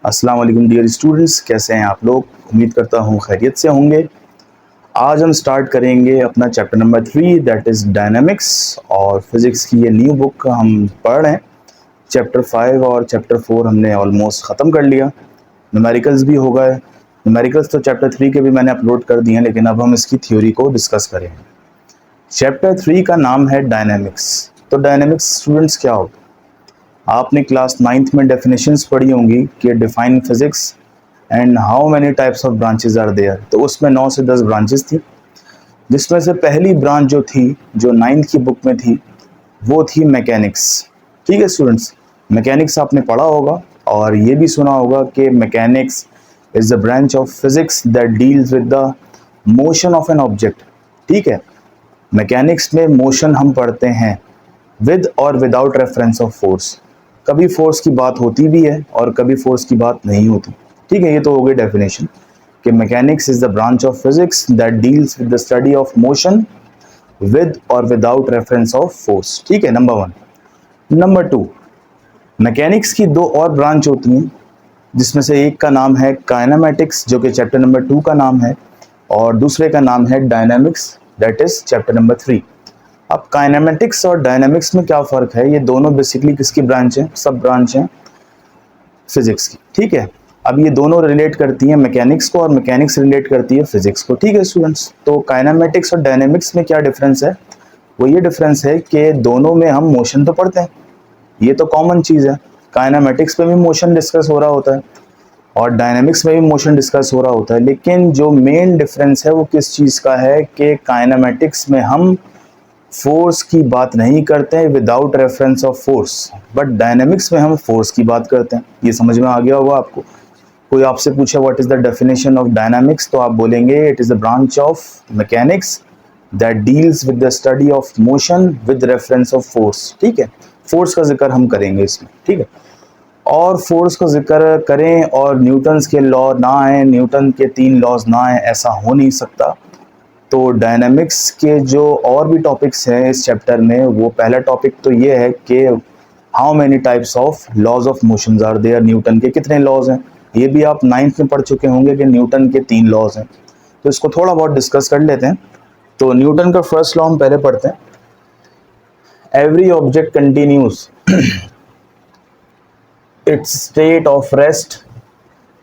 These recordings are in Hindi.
अस्सलाम वालेकुम डियर स्टूडेंट्स, कैसे हैं आप लोग। उम्मीद करता हूँ खैरियत से होंगे। आज हम स्टार्ट करेंगे अपना chapter number 3 that is dynamics. और फिज़िक्स की ये न्यू बुक हम पढ़ रहे हैं। चैप्टर 5 और चैप्टर 4 हमने ऑलमोस्ट ख़त्म कर लिया। न्यूमेरिकल्स भी हो गए। न्यूमेरिकल्स तो चैप्टर 3 के भी मैंने अपलोड कर दिए हैं, लेकिन अब हम इसकी थ्योरी को डिस्कस करेंगे। चैप्टर 3 का नाम है डायनामिक्स। तो डायनामिक्स स्टूडेंट्स क्या होता है? आपने क्लास 9th में डेफिनेशंस पढ़ी होंगी कि define physics and how many types of branches are there. तो उसमें 9 से 10 ब्रांचेस थी, जिसमें से पहली ब्रांच जो थी, जो 9th की बुक में थी, वो थी मैकेनिक्स। ठीक है स्टूडेंट्स, मैकेनिक्स आपने पढ़ा होगा और ये भी सुना होगा कि mechanics is the branch of physics that deals with the motion of an object. ठीक है, मैकेनिक्स में मोशन हम पढ़ते हैं विद और विदाउट रेफरेंस ऑफ फोर्स। कभी फोर्स की बात होती भी है और कभी फोर्स की बात नहीं होती। ठीक है, ये तो हो गई डेफिनेशन कि mechanics is the branch of physics that deals with the study of motion with और विदाउट रेफरेंस ऑफ फोर्स। ठीक है, नंबर 1। नंबर 2, मैकेनिक्स की दो और ब्रांच होती हैं, जिसमें से एक का नाम है काइनेमेटिक्स, जो कि चैप्टर नंबर 2 का नाम है, और दूसरे का नाम है dynamics, that is chapter number 3। अब काइनेमेटिक्स और डायनामिक्स में क्या फ़र्क है? ये दोनों बेसिकली किसकी ब्रांच है? सब ब्रांच हैं फिजिक्स की। ठीक है, अब ये दोनों रिलेट करती हैं मैकेनिक्स को और मैकेनिक्स रिलेट करती है फिजिक्स को। ठीक है स्टूडेंट्स, तो काइनेमेटिक्स और डायनामिक्स में क्या डिफरेंस है? वो ये डिफरेंस है कि दोनों में हम मोशन तो पढ़ते हैं, ये तो कॉमन चीज़ है। काइनेमेटिक्स में भी मोशन डिस्कस हो रहा होता है और डायनामिक्स में भी मोशन डिस्कस हो रहा होता है, लेकिन जो मेन डिफरेंस है वो किस चीज़ का है कि काइनेमेटिक्स में हम फोर्स की बात नहीं करते हैं without reference of force, but dynamics में हम फोर्स की बात करते हैं। ये समझ में आ गया होगा आपको। कोई आपसे पूछे what is the definition of dynamics, तो आप बोलेंगे it is the branch of mechanics that deals with the study of motion with reference of force. ठीक है, फोर्स का जिक्र हम करेंगे इसमें। ठीक है, और फोर्स का जिक्र करें और न्यूटन्स के लॉ ना आए, न्यूटन के 3 लॉज ना आए, ऐसा हो नहीं सकता। तो डायनामिक्स के जो और भी टॉपिक्स हैं इस चैप्टर में, वो पहला टॉपिक तो ये है कि how many types of laws of motions are there. Newton के कितने लॉज हैं? ये भी आप 9th में पढ़ चुके होंगे कि न्यूटन के 3 लॉज हैं। तो इसको थोड़ा बहुत डिस्कस कर लेते हैं। तो न्यूटन का फर्स्ट लॉ हम पहले पढ़ते हैं। Every object continues it's state of rest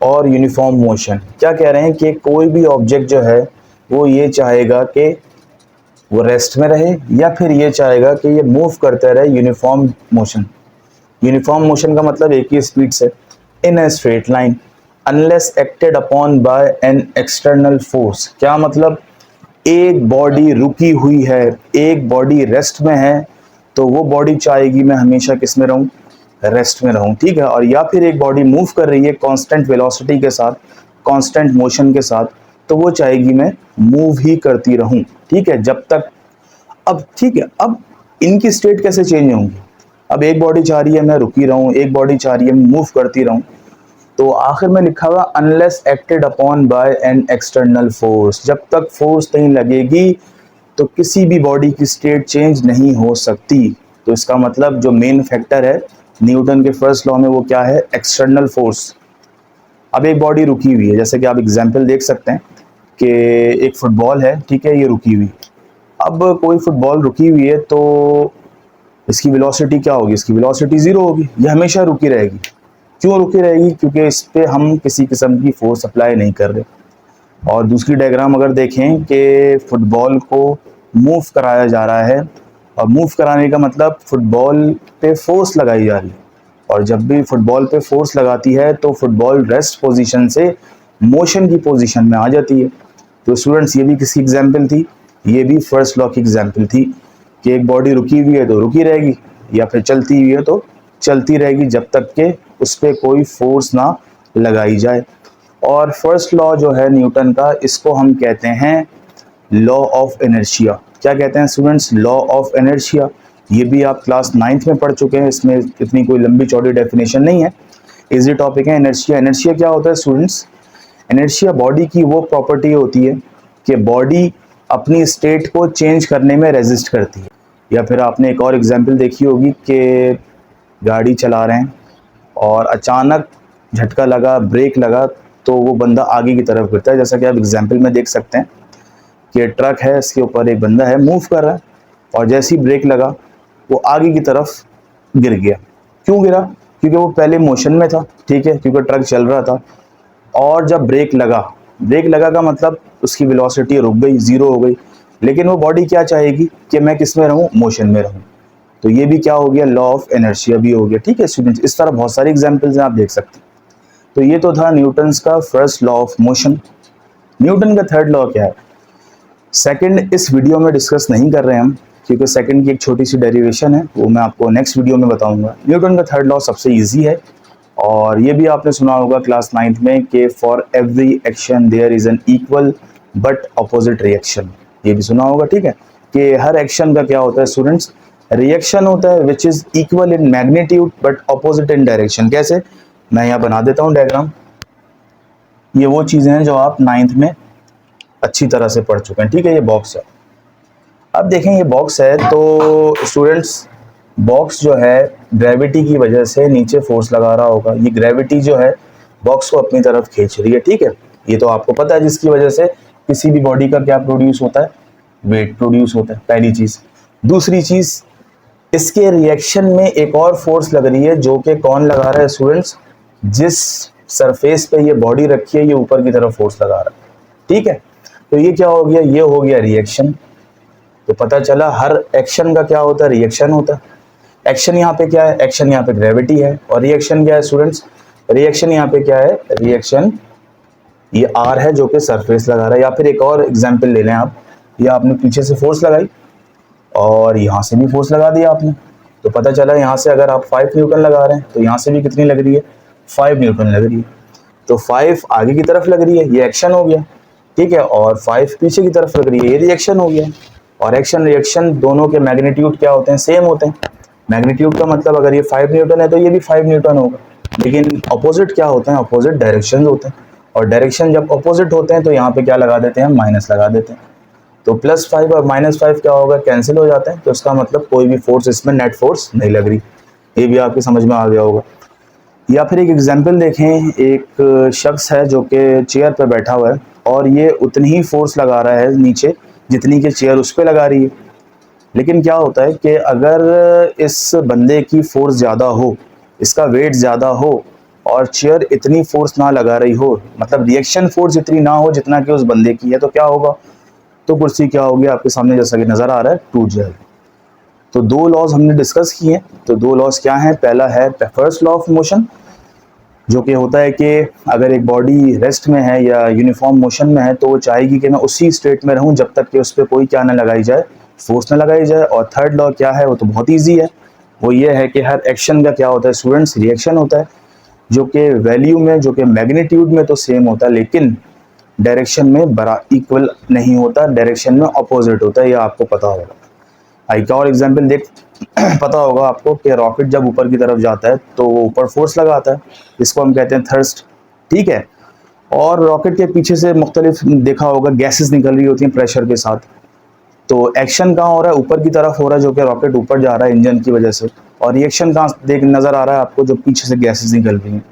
और यूनिफॉर्म मोशन। क्या कह रहे हैं कि कोई भी ऑब्जेक्ट जो है वो ये चाहेगा कि वो रेस्ट में रहे, या फिर ये चाहेगा कि ये मूव करते रहे यूनिफॉर्म मोशन। यूनिफॉर्म मोशन का मतलब एक ही स्पीड से, in a straight line, unless acted upon by an external force. क्या मतलब? एक बॉडी रुकी हुई है, एक बॉडी रेस्ट में है, तो वो बॉडी चाहेगी मैं हमेशा किस में रहूं? रेस्ट में रहूं। ठीक है, और या फिर एक बॉडी मूव कर रही है कांस्टेंट वेलोसिटी के साथ, कांस्टेंट मोशन के साथ, तो वो चाहेगी मैं मूव ही करती रहूं। ठीक है, जब तक। अब ठीक है, अब इनकी स्टेट कैसे चेंज होंगी? अब एक बॉडी चाह रही है मैं रुकी रहूं, एक बॉडी चाह रही है मैं मूव करती रहूं। तो आखिर में लिखा हुआ unless acted upon by an external force. जब तक फोर्स नहीं लगेगी तो किसी भी बॉडी की स्टेट चेंज नहीं हो सकती। तो इसका मतलब जो मेन फैक्टर है न्यूटन के फर्स्ट लॉ में वो क्या है? External force. अब एक बॉडी रुकी हुई है, जैसे कि आप एग्जाम्पल देख सकते हैं कि एक फुटबॉल है, ठीक है, ये रुकी हुई। अब कोई फुटबॉल रुकी हुई है तो इसकी वेलोसिटी क्या होगी? इसकी वेलोसिटी 0 होगी, ये हमेशा रुकी रहेगी। क्यों रुकी रहेगी? क्योंकि इस पर हम किसी किस्म की फोर्स अप्लाई नहीं कर रहे। और दूसरी डायग्राम अगर देखें कि फुटबॉल को मूव कराया जा रहा है, और मूव कराने का मतलब फुटबॉल पे फोर्स लगाई जा रही है, और जब भी फुटबॉल पे फोर्स लगाती है तो फुटबॉल रेस्ट पोजीशन से मोशन की पोजीशन में आ जाती है। तो स्टूडेंट्स, ये भी किसकी एग्जाम्पल थी? ये भी फर्स्ट लॉ की एग्जाम्पल थी कि एक बॉडी रुकी हुई है तो रुकी रहेगी, या फिर चलती हुई है तो चलती रहेगी, जब तक कि उस पर कोई फोर्स ना लगाई जाए। और फर्स्ट लॉ जो है न्यूटन का, इसको हम कहते हैं लॉ ऑफ इनर्शिया। क्या कहते हैं स्टूडेंट्स? Law of inertia. ये भी आप क्लास 9th में पढ़ चुके हैं, इसमें इतनी कोई लंबी चौड़ी डेफिनेशन नहीं है, इजी टॉपिक है। इनर्शिया, इनर्शिया क्या होता है स्टूडेंट्स? इनर्शिया बॉडी की वो प्रॉपर्टी होती है कि बॉडी अपनी स्टेट को चेंज करने में रेजिस्ट करती है। या फिर आपने एक और एग्जांपल देखी होगी कि गाड़ी चला रहे हैं और अचानक झटका लगा, ब्रेक लगा, तो वो बंदा आगे की तरफ गिरता है। जैसा कि आप एग्जाम्पल में देख सकते हैं कि ट्रक है, इसके ऊपर एक बंदा है, मूव कर रहा है, और जैसे ही ब्रेक लगा वो आगे की तरफ गिर गया। क्यों गिरा? क्योंकि वो पहले मोशन में था, ठीक है, क्योंकि ट्रक चल रहा था, और जब ब्रेक लगा का मतलब उसकी वेलोसिटी रुक गई, जीरो हो गई। लेकिन वो बॉडी क्या चाहेगी कि मैं किस में रहूं? मोशन में रहूं। तो ये भी क्या हो गया? लॉ ऑफ इनर्शिया भी हो गया। ठीक है स्टूडेंट्स, इस तरह बहुत सारे एग्जांपल्स हैं, आप देख सकते हैं। तो ये तो था न्यूटन्स का first law of motion. Newton का थर्ड लॉ क्या है? सेकंड इस वीडियो में डिस्कस नहीं कर रहे हैं हम, क्योंकि सेकंड की एक छोटी सी डेरिवेशन है, वो मैं आपको नेक्स्ट वीडियो में बताऊंगा। न्यूटन का थर्ड लॉ सबसे ईजी है, और ये भी आपने सुना होगा क्लास 9th में कि for every action there is an equal but opposite reaction. ये भी सुना होगा, ठीक है, कि हर एक्शन का क्या होता है स्टूडेंट्स? रिएक्शन होता है which is equal in magnitude but opposite in direction. कैसे? मैं यहाँ बना देता हूँ डायग्राम। ये वो चीज़ें हैं जो आप 9th में अच्छी तरह से पढ़ चुके हैं, ठीक है। ये बॉक्स है, अब देखें ये बॉक्स है, तो स्टूडेंट्स बॉक्स जो है ग्रेविटी की वजह से नीचे फोर्स लगा रहा होगा। ये ग्रेविटी जो है बॉक्स को अपनी तरफ खींच रही है, ठीक है, ये तो आपको पता है, जिसकी वजह से किसी भी बॉडी का क्या प्रोड्यूस होता है? वेट प्रोड्यूस होता है, पहली चीज। दूसरी चीज, इसके रिएक्शन में एक और फोर्स लग रही है, जो कि कौन लगा रहा है स्टूडेंट्स? जिस सरफेस पे ये बॉडी रखी है, ये ऊपर की तरफ फोर्स लगा रहा है, ठीक है। तो ये क्या हो गया? ये हो गया रिएक्शन। तो पता चला हर एक्शन का क्या होता है? रिएक्शन होता है। एक्शन यहाँ पे क्या है? एक्शन यहाँ पे ग्रेविटी है, और रिएक्शन क्या है स्टूडेंट्स? रिएक्शन यहाँ पे क्या है? रिएक्शन ये आर है, जो कि सरफेस लगा रहा है। या फिर एक और एग्जांपल ले लें आप, ये आपने पीछे से फोर्स लगाई और यहाँ से भी फोर्स लगा दिया आपने, तो पता चला यहाँ से अगर आप 5 न्यूटन लगा रहे हैं तो यहाँ से भी कितनी लग रही है? 5 न्यूटन लग रही है। तो 5 आगे की तरफ लग रही है, ये एक्शन हो गया, ठीक है, और 5 पीछे की तरफ लग रही है, ये रिएक्शन हो गया। और एक्शन रिएक्शन दोनों के मैग्नीट्यूड क्या होते हैं? सेम होते हैं। मैग्नीट्यूड का मतलब अगर ये 5 न्यूटन है तो ये भी 5 न्यूटन होगा। लेकिन अपोजिट क्या होते हैं? अपोजिट डायरेक्शन होते हैं, और डायरेक्शन जब अपोजिट होते हैं तो यहाँ पे क्या लगा देते हैं? माइनस लगा देते हैं। तो +5 और -5 क्या होगा? कैंसिल हो जाते हैं। तो इसका मतलब कोई भी फोर्स इसमें नेट फोर्स नहीं लग रही। ये भी आपकी समझ में आ गया होगा। या फिर एक एग्जाम्पल देखें, एक शख्स है जो कि चेयर पर बैठा हुआ है, और ये उतनी ही फोर्स लगा रहा है नीचे जितनी कि चेयर उस पर लगा रही है। लेकिन क्या होता है कि अगर इस बंदे की फोर्स ज़्यादा हो, इसका वेट ज़्यादा हो, और चेयर इतनी फोर्स ना लगा रही हो, मतलब रिएक्शन फोर्स इतनी ना हो जितना कि उस बंदे की है, तो क्या होगा? तो कुर्सी क्या होगी? आपके सामने जैसा कि नज़र आ रहा है, टूट जाएगी। तो 2 लॉज हमने डिस्कस किए हैं। तो 2 लॉज क्या हैं? पहला है फर्स्ट लॉ ऑफ मोशन, जो कि होता है कि अगर एक बॉडी रेस्ट में है या यूनिफॉर्म मोशन में है, तो वो चाहेगी कि मैं उसी स्टेट में रहूं जब तक कि उस पर कोई क्या ना लगाई जाए? फोर्स ना लगाई जाए। और थर्ड लॉ क्या है? वो तो बहुत ईजी है, वो ये है कि हर एक्शन का क्या होता है स्टूडेंट्स? रिएक्शन होता है, जो कि वैल्यू में, जो कि मैग्नीट्यूड में तो सेम होता है, लेकिन डायरेक्शन में बड़ा इक्वल नहीं होता, डायरेक्शन में अपोजिट होता है। ये आपको पता होगा। एक और एग्जाम्पल देख पता होगा आपको कि रॉकेट जब ऊपर की तरफ जाता है तो वो ऊपर फोर्स लगाता है, इसको हम कहते हैं थ्रस्ट, ठीक है। और रॉकेट के पीछे से मुख्तलिफ देखा होगा गैसेस निकल रही होती हैं प्रेशर के साथ। तो एक्शन कहाँ हो रहा है? ऊपर की तरफ हो रहा है, जो कि रॉकेट ऊपर जा रहा है इंजन की वजह से। और रिएक्शन कहाँ देख नजर आ रहा है आपको? जो पीछे से गैसेस निकल रही हैं।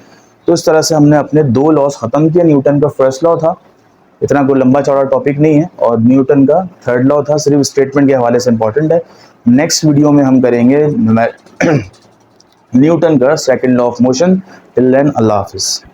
तो इस तरह से हमने अपने 2 लॉज खत्म किए। न्यूटन का फर्स्ट लॉ था, इतना कोई लंबा चौड़ा टॉपिक नहीं है, और न्यूटन का थर्ड लॉ था, सिर्फ स्टेटमेंट के हवाले से इंपॉर्टेंट है। नेक्स्ट वीडियो में हम करेंगे न्यूटन का second law of motion. Till then अल्लाह हाफिज़।